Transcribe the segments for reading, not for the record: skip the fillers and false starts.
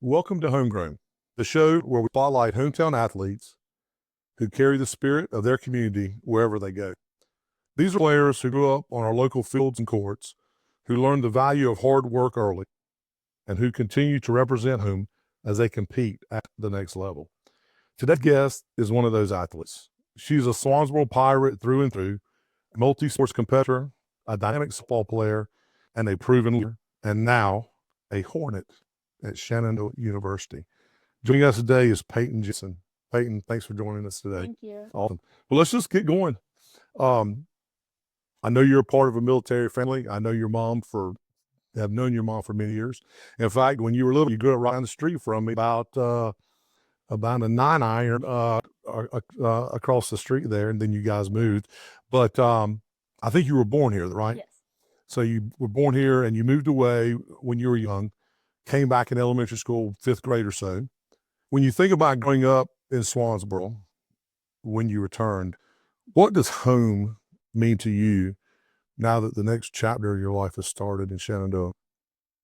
Welcome to Homegrown, the show where we spotlight hometown athletes who carry the spirit of their community wherever they go. These are players who grew up on our local fields and courts, who learned the value of hard work early, and who continue to represent home as they compete at the next level. Today's guest is one of those athletes. She's a Swansboro Pirate through and through, a multi-sports competitor, a dynamic softball player, and a proven leader, and now a Hornet at Shenandoah University. Joining us today is Payton Jensen. Payton, thanks for joining us today. Thank you. Awesome. Well, let's just get going. I know you're a part of a military family. I know have known your mom for many years. In fact, when you were little, you grew up right down the street from me, about a 9-iron across the street there, and then you guys moved. But I think you were born here, right? Yes. So you were born here and you moved away when you were young, came back in elementary school, 5th grade or so. When you think about growing up in Swansboro, when you returned, what does home mean to you now that the next chapter of your life has started in Shenandoah?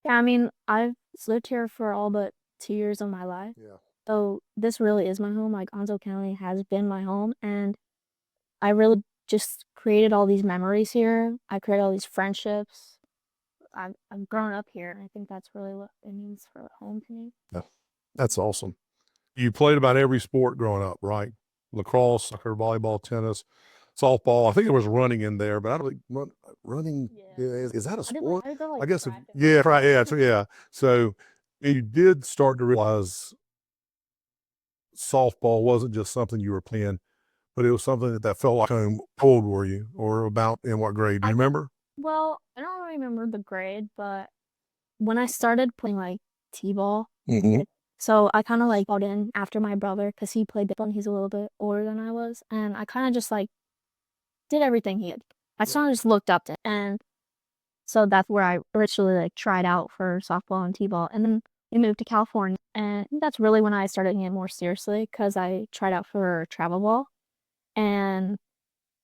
Yeah, I mean, I've lived here for all but 2 years of my life. Yeah. So this really is my home. Like Onslow County has been my home, and I really just created all these memories here. I created all these friendships. I've grown up here, and I think that's really what it means for home to me. Yeah. That's awesome. You played about every sport growing up, right? Lacrosse, soccer, volleyball, tennis, softball. I think there was running in there, but I don't think running, Yeah. is that a sport? I did go, I like, guess, track and yeah, stuff. right, yeah, yeah. So you did start to realize softball wasn't just something you were playing, but it was something that felt like home. How old were you, or about in what grade? Do you remember? Well, I don't remember the grade, but when I started playing like t-ball, Mm-hmm. so I kind of like bought in after my brother because he played baseball and he's a little bit older than I was, and I kind of just like did everything he did. I sort of just looked up to him, and so that's where I originally like tried out for softball and t-ball, and then we moved to California, and I think that's really when I started taking it more seriously because I tried out for travel ball, and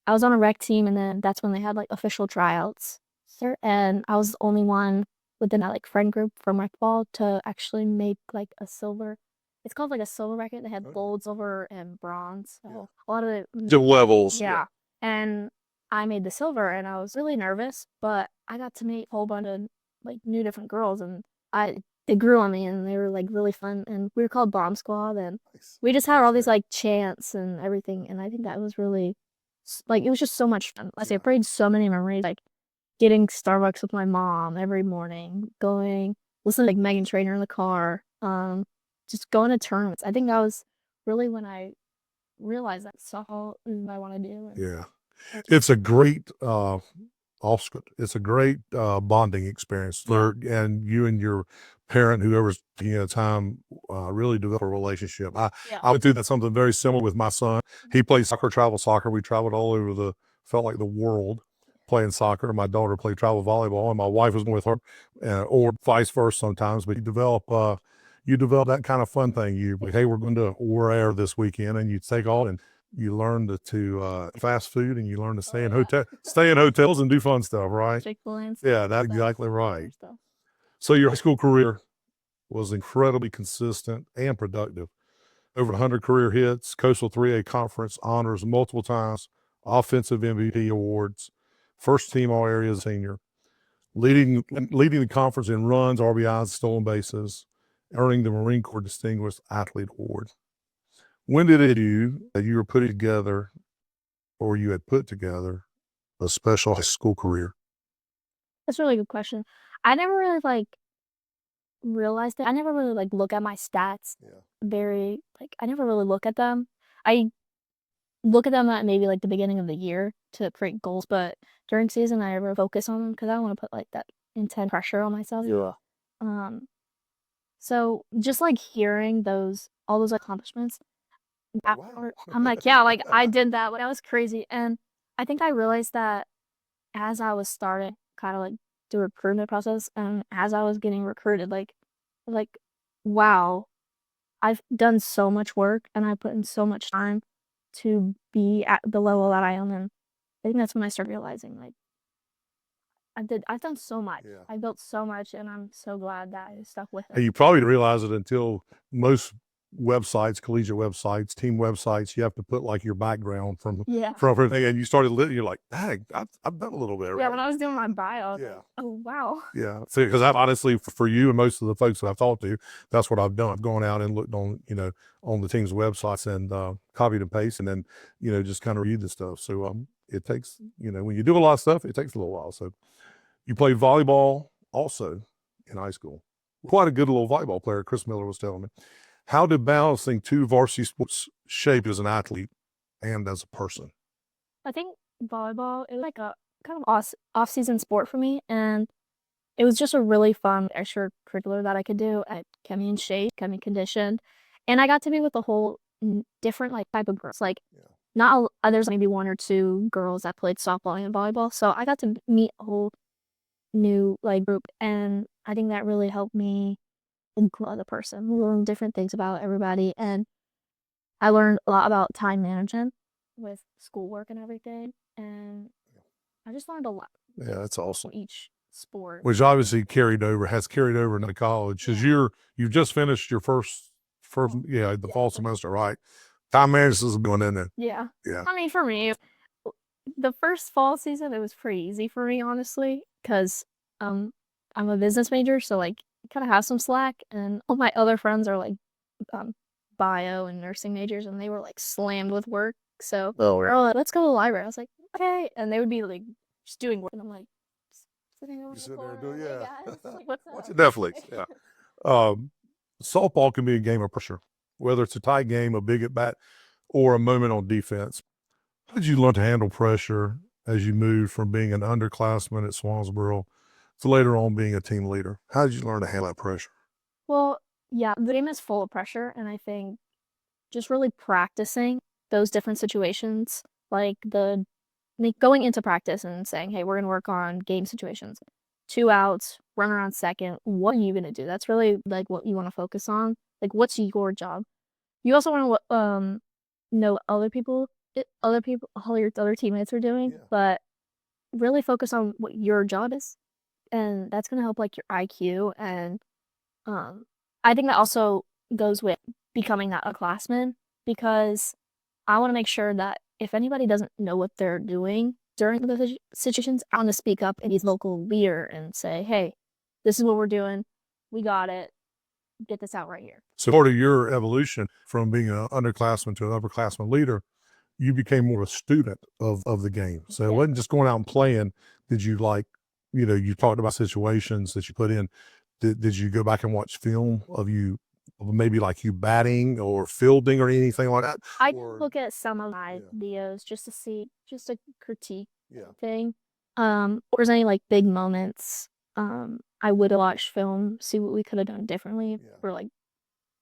I was on a rec team, and then that's when they had like official tryouts. And I was the only one within that like friend group from rec ball to actually make like a silver. It's called like a silver record. They had gold, silver, and bronze. So a lot of it. The levels. Yeah. And I made the silver, and I was really nervous, but I got to meet a whole bunch of like new different girls, and they grew on me, and they were like really fun. And we were called Bomb Squad, and we just had all these like chants and everything. And I think that was really like it was just so much fun. I created so many memories, like getting Starbucks with my mom every morning, going listening to like Megan Trainor in the car, just going to tournaments. I think that was really when I realized that softball is what I want to do. Yeah. It's a great it's a great bonding experience for and you and your parent, whoever's taking the time, really develop a relationship. I went through that something very similar with my son. He played soccer, travel soccer. We traveled all over felt like the world playing soccer. My daughter played travel volleyball, and my wife was with her, or vice versa sometimes. But you develop that kind of fun thing. You like, hey, we're going to Warrior this weekend, and you take all and you learn to fast food, and you learn to stay in hotels and do fun stuff, right? Chick-fil-A. Yeah, that's exactly right. So your high school career was incredibly consistent and productive. Over 100 career hits, Coastal 3A conference honors multiple times, offensive MVP awards, first team all area senior, leading the conference in runs, RBIs, stolen bases, earning the Marine Corps Distinguished Athlete Award. When did it hit you that you were putting together, or you had put together, a special high school career? That's a really good question. I never really like realized it. I never really like look at my stats very like I never really look at them. I look at them at maybe like the beginning of the year to create goals, but during season I never focus on them because I don't want to put like that intense pressure on myself. Yeah. Um, so just like hearing all those accomplishments, I'm like, yeah, like I did that. Like that was crazy. And I think I realized that as I was starting kind of like the recruitment process and as I was getting recruited, like, wow, I've done so much work and I put in so much time to be at the level that I am. And I think that's when I started realizing like I've done so much. Yeah. I built so much, and I'm so glad that I stuck with And it. you probably didn't realize it until most websites, collegiate websites, team websites, you have to put like your background Yeah. from everything, and you started you're like, dang, I've done a little bit, Yeah, right? when I was doing my bio, I was Yeah. like, oh wow. Yeah. See, because I've honestly, for you and most of the folks that I've talked to, that's what I've done. I've gone out and looked on, on the team's websites and copied and pasted and then, just kind of read the stuff. So it takes, when you do a lot of stuff, it takes a little while. So you played volleyball also in high school. Quite a good little volleyball player, Chris Miller was telling me. How did balancing two varsity sports shape you as an athlete and as a person? I think volleyball is like a kind of off-season sport for me, and it was just a really fun extracurricular that I could do. It kept me in shape, kept me conditioned, and I got to be with a whole different like type of girls. Like Yeah. not a, there's maybe one or two girls that played softball and volleyball, so I got to meet a whole new like group, and I think that really helped me grow as a person, learn different things about everybody, and I learned a lot about time management with schoolwork and everything, and I just learned a lot Yeah, that's awesome. from each sport. Which obviously has carried over into college because you've just finished your first the fall semester, right? Time management is going in there. Yeah. Yeah. I mean, for me, the first fall season, it was pretty easy for me, honestly, because I'm a business major, so like kind of have some slack, and all my other friends are like um, bio and nursing majors, and they were like slammed with work. So we're all like, let's go to the library. I was like, okay, and they would be like just doing work, and I'm like sitting over You the sit there and corner, do hey yeah. guys, like, what's Watch up? Netflix. Yeah. Softball can be a game of pressure, whether it's a tight game, a big at bat, or a moment on defense. How did you learn to handle pressure as you moved from being an underclassman at Swansboro to later on being a team leader? How did you learn to handle that pressure? Well, yeah, the game is full of pressure, and I think just really practicing those different situations, like going into practice and saying, hey, we're gonna work on game situations. 2 outs, runner on second. What are you gonna do? That's really like what you want to focus on. Like, what's your job? You also want to know all your other teammates are doing, Yeah. but really focus on what your job is, and that's gonna help like your IQ. And I think that also goes with becoming that upperclassman, because I want to make sure that if anybody doesn't know what they're doing during those situations, I want to speak up and be the local leader and say, hey, this is what we're doing. We got it. Get this out right here. So part of your evolution from being an underclassman to an upperclassman leader, you became more of a student of the game. So it Yeah. wasn't just going out and playing. Did you you talked about situations that you put in. Did you go back and watch film of maybe like you batting or fielding or anything like that? I did Or look at some of my yeah, videos just to see, just to critique yeah, thing. Or is any like big moments. I would watch film, see what we could have done differently, yeah, or like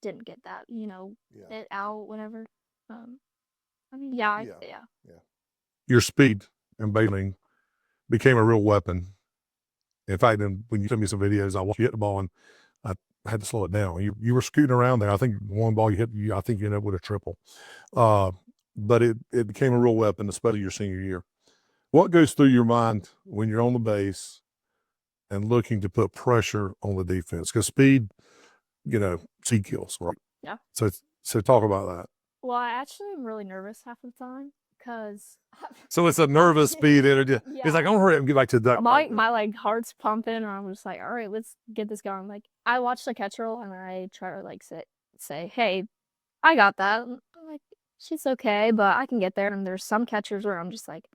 didn't get that, yeah, it out, whatever. I mean, yeah, yeah, yeah. yeah. Your speed and bailing became a real weapon. In fact, when you sent me some videos, I watched you hit the ball and I had to slow it down. You were scooting around there. I think one ball you hit, I think you ended up with a triple. Uh, but it became a real weapon, especially your senior year. What goes through your mind when you're on the base and looking to put pressure on the defense? Because speed, speed kills, right? Yeah. So talk about that. Well, I actually am really nervous half the time because So it's a nervous speed energy. yeah. It's like, I'm gonna hurry up and get back to the duck. My like heart's pumping, and I'm just like, all right, let's get this going. Like I watch the catch roll and I try to like say, hey, I got that. I'm like, she's okay, but I can get there. And there's some catchers where I'm just like,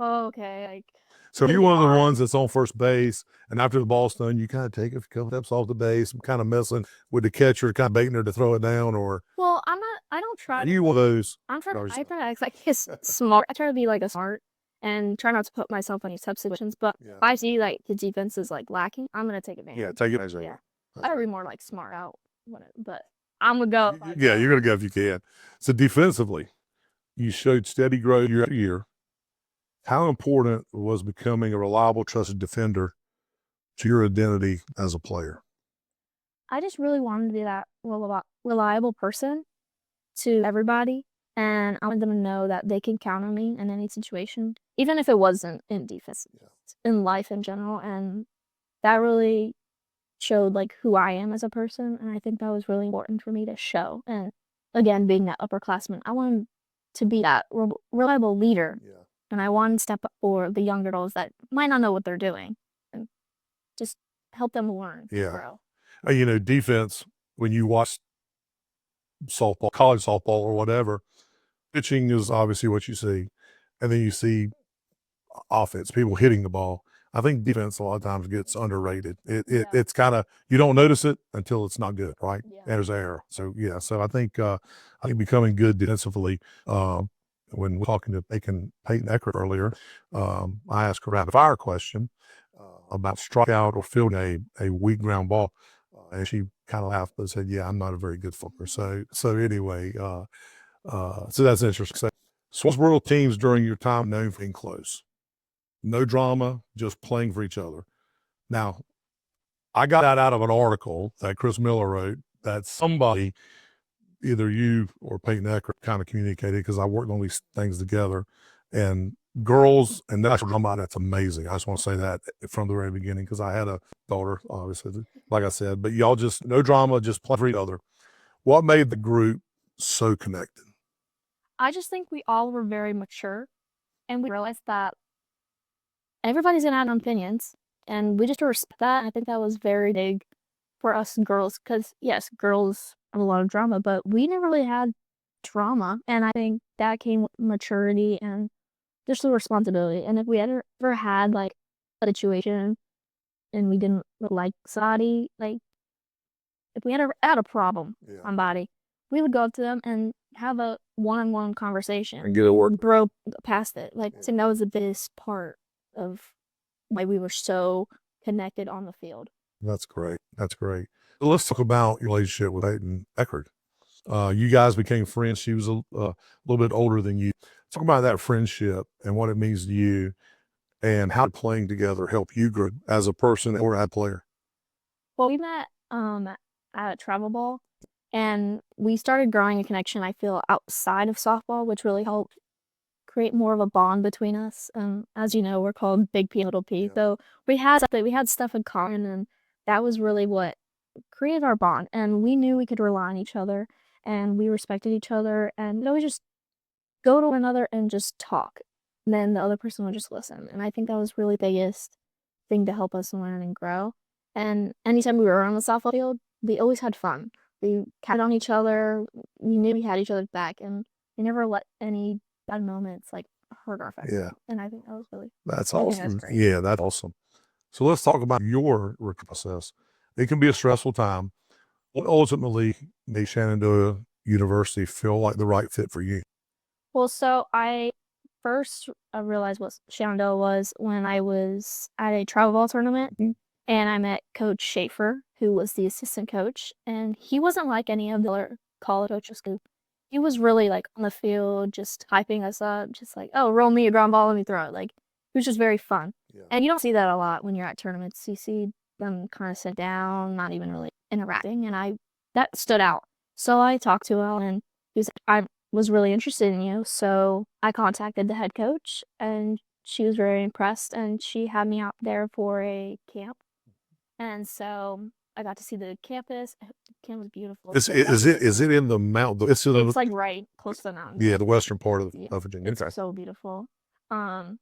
oh, okay, like. So It's you're gonna be one of the hard. ones that's on first base, and after the ball's done, you kind of take a couple steps off the base, and kind of messing with the catcher, kind of baiting her to throw it down, or Well, I'm not. I don't try. are you one of those? I'm trying. Or- I try to act like his smart. I try to be like a smart and try not to put myself in these tough situations. But Yeah. if I see like the defense is like lacking, I'm gonna take advantage. Yeah, take advantage of Yeah. it. I gotta be more like smart out when but I'm gonna go. Yeah, you're gonna go if you can. So defensively, you showed steady growth year after year. How important was becoming a reliable, trusted defender to your identity as a player? I just really wanted to be that reliable person to everybody, And I wanted them to know that they can count on me in any situation, even if it wasn't in defense, in life in general. And that really showed like who I am as a person. And I think that was really important for me to show. And again, being that upperclassman, I wanted to be that reliable leader. Yeah. And I wanted to step up for the younger girls that might not know what they're doing and just help them learn and Yeah. grow. You know, defense, when you watch softball, college softball or whatever, pitching is obviously what you see. And then you see offense, people hitting the ball. I think defense a lot of times gets underrated. It's kind of, you don't notice it until it's not good, right? Yeah. There's error. So yeah, so I think becoming good defensively. When we're talking to Payton Eckert earlier, I asked her a rapid fire question about strikeout or fielding a weak ground ball, and she kind of laughed but said, "Yeah, I'm not a very good fielder." So anyway, so that's interesting. So, Swansboro teams during your time known for being close. No drama, just playing for each other. Now, I got that out of an article that Chris Miller wrote that somebody, either you or Payton Eckert, kind of communicated because I worked on these things together. And girls and national drama, that's amazing. I just want to say that from the very beginning because I had a daughter, obviously, like I said. But y'all just, no drama, just play for each other. What made the group so connected? I just think we all were very mature and we realized that everybody's gonna have opinions and we just respect that. I think that was very big for us girls because, yes, girls have a lot of drama, but we never really had drama. And I think that came with maturity and just the responsibility. And if we ever had like a situation and we didn't like somebody, like if we had a problem with somebody, we would go up to them and have a one-on-one conversation And get it worked. grow past it. Like, I think that was the biggest part of why we were so connected on the field. That's great. That's great. So let's talk about your relationship with Payton Eckert. You guys became friends. She was a little bit older than you. Talk about that friendship and what it means to you and how playing together helped you grow as a person or as a player. Well, we met at a travel ball and we started growing a connection, I feel, outside of softball, which really helped create more of a bond between us. As you know, we're called Big P and Little P. So we had stuff in common and that was really what created our bond. And we knew we could rely on each other and we respected each other and we just go to one another and just talk. And then the other person would just listen. And I think that was really the biggest thing to help us learn and grow. And anytime we were on the softball field, we always had fun. We counted on each other. We knew we had each other's back, and we never let any bad moments like hurt our feelings. Yeah. And I think that was really That's I think awesome. that's great. Yeah, that's awesome. So let's talk about your recruitment process. It can be a stressful time. What ultimately made Shenandoah University feel like the right fit for you? Well, so I first realized what Shenandoah was when I was at a travel ball tournament. And I met Coach Schaefer, who was the assistant coach, and he wasn't like any of the other college coaches. He was really like on the field, just hyping us up, just like, oh, roll me a ground ball, let me throw it. Like, it was just very fun. And you don't see that a lot when you're at tournaments. You see them kind of sit down, not even really interacting, and that stood out. So I talked to him, and he was like, I was really interested in you. So I contacted the head coach, and she was very impressed, and she had me out there for a camp. And so I got to see the campus. The campus was beautiful. Is it in the mountain? It's like right close to the mountains. Yeah, the western part of Virginia. It's so beautiful. And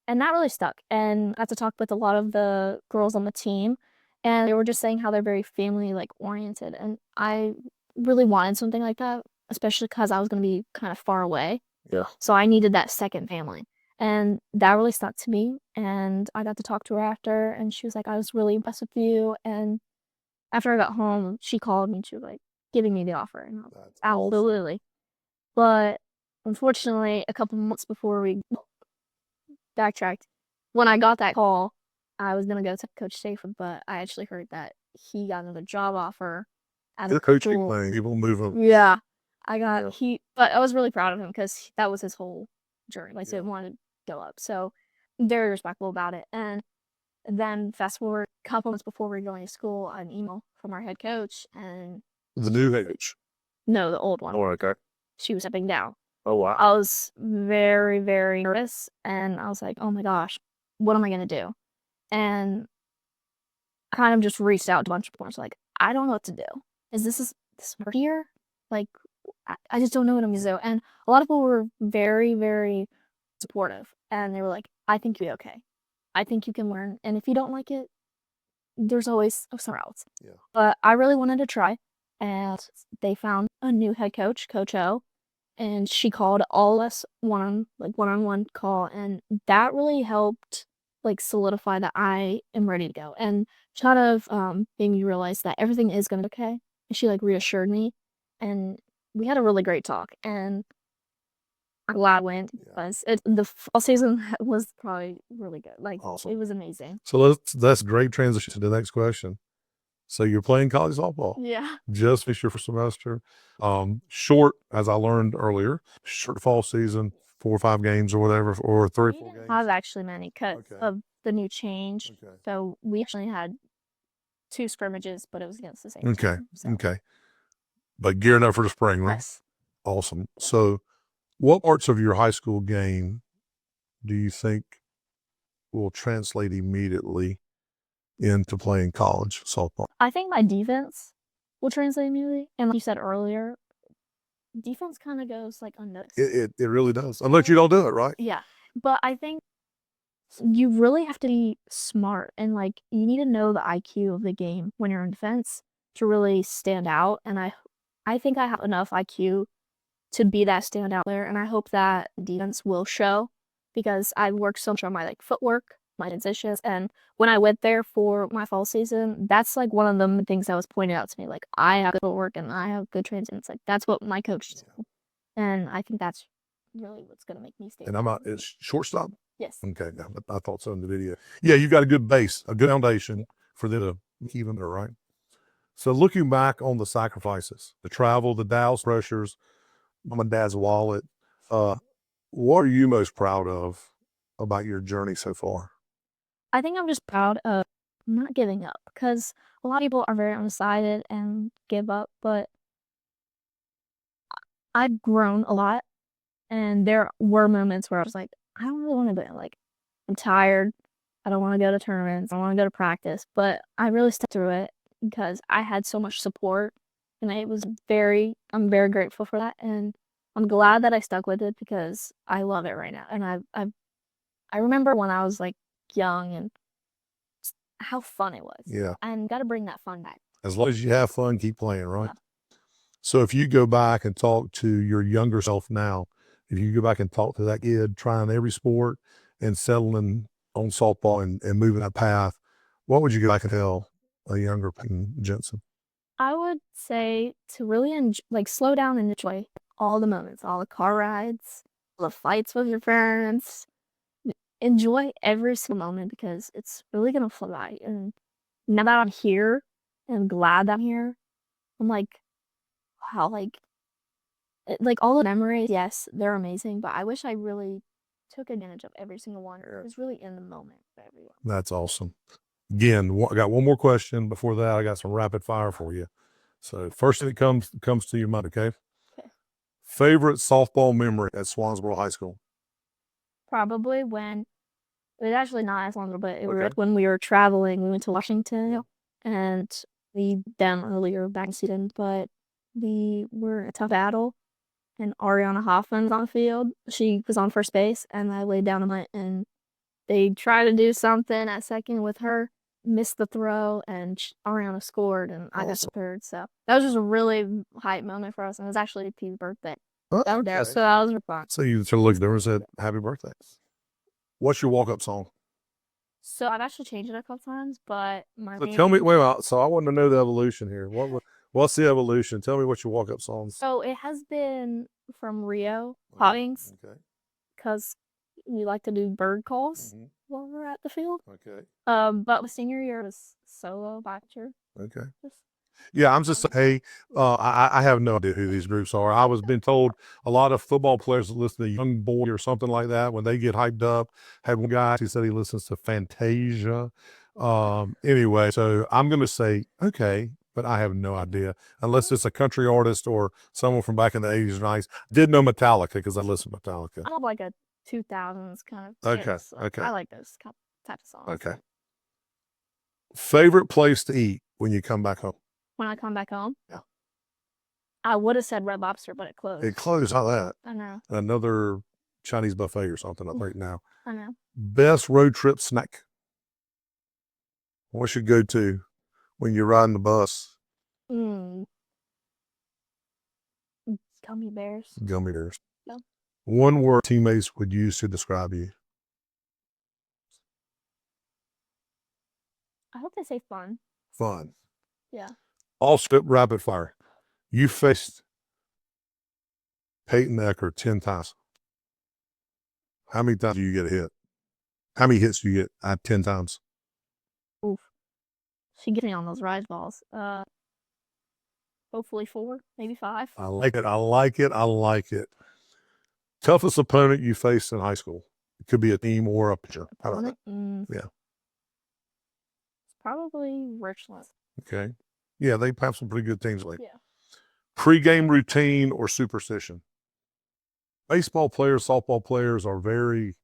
that really stuck. And I got to talk with a lot of the girls on the team, and they were just saying how they're very family like oriented. And I really wanted something like that, especially because I was going to be kind of far away. Yeah. So I needed that second family. And that really stuck to me. And I got to talk to her after, and she was like, I was really impressed with you. And after I got home, she called me and she was like, giving me the offer. And I was like, absolutely. But unfortunately, a couple months before we backtracked, when I got that call, I was going to go to Coach Schaefer, but I actually heard that he got another job offer at a coaching school. thing, people moving. Yeah. But I was really proud of him because that was his whole journey. Like, so he wanted to go up. So very respectful about it. And then fast forward a couple months before we were going to school, an email from our head coach, and The new coach. no, the old one. Oh, okay. She was stepping down. Oh, wow. I was very, very nervous, and I was like, "Oh my gosh, what am I gonna do?" And I kind of just reached out to a bunch of people. I was like, "I don't know what to do. Is this work here? Like, I just don't know what I'm gonna do." And a lot of people were very, very supportive, and they were like, "I think you'll be okay. I think you can learn, and if you don't like it, there's always somewhere else." Yeah. But I really wanted to try, and they found a new head coach, Coach O, and she called all of us one-on-one call, and that really helped like solidify that I am ready to go. And she kind of made me realize that everything is gonna be okay. And she like reassured me, and we had a really great talk. And I'm glad I went Yeah. because the fall season was probably really good. Like Awesome. it was amazing. So that's a great transition to the next question. So you're playing college softball. Yeah. Just finished your first semester. Short, as I learned earlier, short fall season, 4 or 5 games or whatever, or 3 or We 4 didn't games. have actually many because Okay. of the new change. Okay. So we actually had 2 scrimmages, but it was against the same Okay. team. So Okay. But gearing up for the spring, right? yes. Awesome. So what parts of your high school game do you think will translate immediately into playing college softball? I think my defense will translate immediately. And like you said earlier, defense kind of goes like unnoticed. It really does. Unless you don't do it, right? Yeah. But I think you really have to be smart and like you need to know the IQ of the game when you're in defense to really stand out. And I think I have enough IQ to be that standout player, and I hope that defense will show because I've worked so much on my like footwork, my transitions, and when I went there for my fall season, that's like one of the things that was pointed out to me. Like I have good footwork and I have good transitions. Like that's what my coach told, and I think that's really what's gonna make me stand And I'm out. not, it's shortstop. Yes. Okay. Yeah, I thought so in the video. Yeah, you got a good base, a good foundation for them to even better, right? So looking back on the sacrifices, the travel, the Dallas pressures, mom and dad's wallet, what are you most proud of about your journey so far? I think I'm just proud of not giving up because a lot of people are very undecided and give up, but I've grown a lot. And there were moments where I was like, I don't really want to do it. Like, I'm tired. I don't want to go to tournaments. I don't want to go to practice. But I really stuck through it because I had so much support. And I'm very grateful for that. And I'm glad that I stuck with it because I love it right now. And I remember when I was like young and how fun it was. Yeah. And got to bring that fun back. As long as you have fun, keep playing, right? Yeah. So if you go back and talk to your younger self now, if you go back and talk to that kid trying every sport and settling on softball and moving that path, what would you go back and tell a younger Payton Jensen? I would say to really like slow down and enjoy all the moments, all the car rides, all the fights with your parents. Enjoy every single moment because it's really gonna fly by. And now that I'm here and glad that I'm here, I'm like, wow, like all the memories, yes, they're amazing, but I wish I really took advantage of every single one. Yeah. It was really in the moment for everyone. That's awesome. Again, I got one more question. Before that, I got some rapid fire for you. So first thing that comes to your mind, okay? Okay. Favorite softball memory at Swansboro High School? Probably when it was actually not as long, but it was Okay. when we were traveling. We went to Washington, and we down earlier back in season, but we were in a tough battle, and Ariana Hoffman's on the field. She was on first base, and I laid down a bunt, and they tried to do something at second with her, missed the throw, and Ariana scored, and I got Awesome. third. So that was just a really hype moment for us, and it was actually Pete's birthday. Oh, That was there, okay. so that was fun. So you sort of looked there and said, "Happy birthday." What's your walk-up song? So I've actually changed it a couple times, but my So tell me, wait a minute. So I want to know the evolution here. What's the evolution? Tell me what your walk-up songs. So it has been from Rio, Hot Wings, Okay. because we like to do bird calls Mhm. while we're at the field. Okay. But with senior year, it was solo by year. Okay. Just Yeah, I'm just hey, I have no idea who these groups are. I was been told a lot of football players that listen to Young Boy or something like that when they get hyped up. Had one guy, he said he listens to Fantasia. Anyway, so I'm gonna say okay, but I have no idea unless it's a country artist or someone from back in the 80s or 90s. Did know Metallica because I listened to Metallica. I love like a 2000s kind of. Okay, dance, like, okay. I like those type of songs. Okay. Favorite place to eat when you come back home? When I come back home, Yeah. I would have said Red Lobster, but it closed. It closed. How that? I know. Another Chinese buffet or something up right now. I know. Best road trip snack? What should go to when you're riding the bus? Mm. Gummy bears. Gummy bears. Yeah. One word teammates would use to describe you? I hope they say fun. Fun. Yeah. All script rapid fire. You faced Payton Ecker 10 times. How many times do you get a hit? How many hits do you get at 10 times? Oof. She gets me on those rise balls. Hopefully 4, maybe 5. I like it. I like it. I like it. Toughest opponent you faced in high school? It could be a team or a pitcher. How about that? Yeah. Probably Richland. Okay. Yeah, they have some pretty good teams lately. Yeah. Pre-game routine or superstition? Baseball players, softball players are very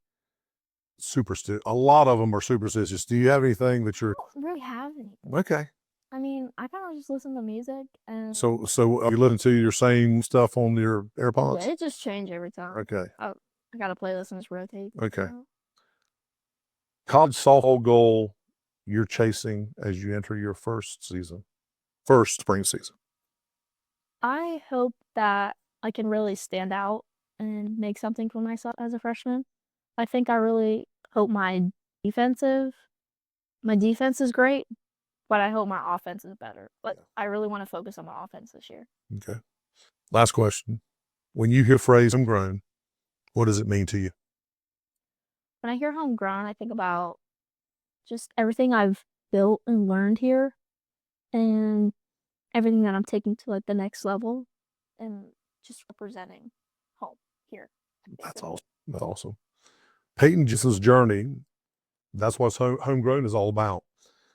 superstitious. A lot of them are superstitious. Do you have anything that you're... I don't really have any. Okay. I mean, I kind of just listen to music and... So are you listening to your same stuff on your AirPods? Yeah, it just changes every time. Okay. I got a playlist and just rotate. Okay. College softball goal you're chasing as you enter your first spring season? I hope that I can really stand out and make something for myself as a freshman. I think I really hope my defense is great, but I hope my offense is better. But I really want to focus on my offense this year. Okay. Last question. When you hear phrase homegrown, what does it mean to you? When I hear homegrown, I think about just everything I've built and learned here and everything that I'm taking to like the next level and just representing home here. That's awesome. That's awesome. Payton Jensen's journey, that's what homegrown is all about.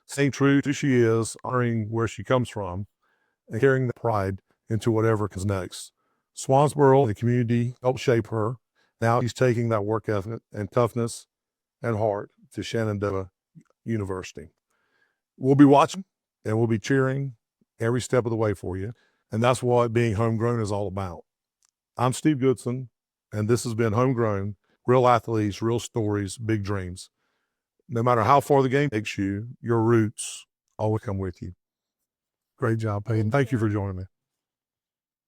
Staying true to who she is, honoring where she comes from, and carrying the pride into whatever comes next. Swansboro, the community, helped shape her. Now she's taking that work ethic and toughness and heart to Shenandoah University. We'll be watching and we'll be cheering every step of the way for you. And that's what being homegrown is all about. I'm Steve Goodson, and this has been Homegrown, real athletes, real stories, big dreams. No matter how far the game takes you, your roots always come with you. Great job, Payton. Thank you for joining me.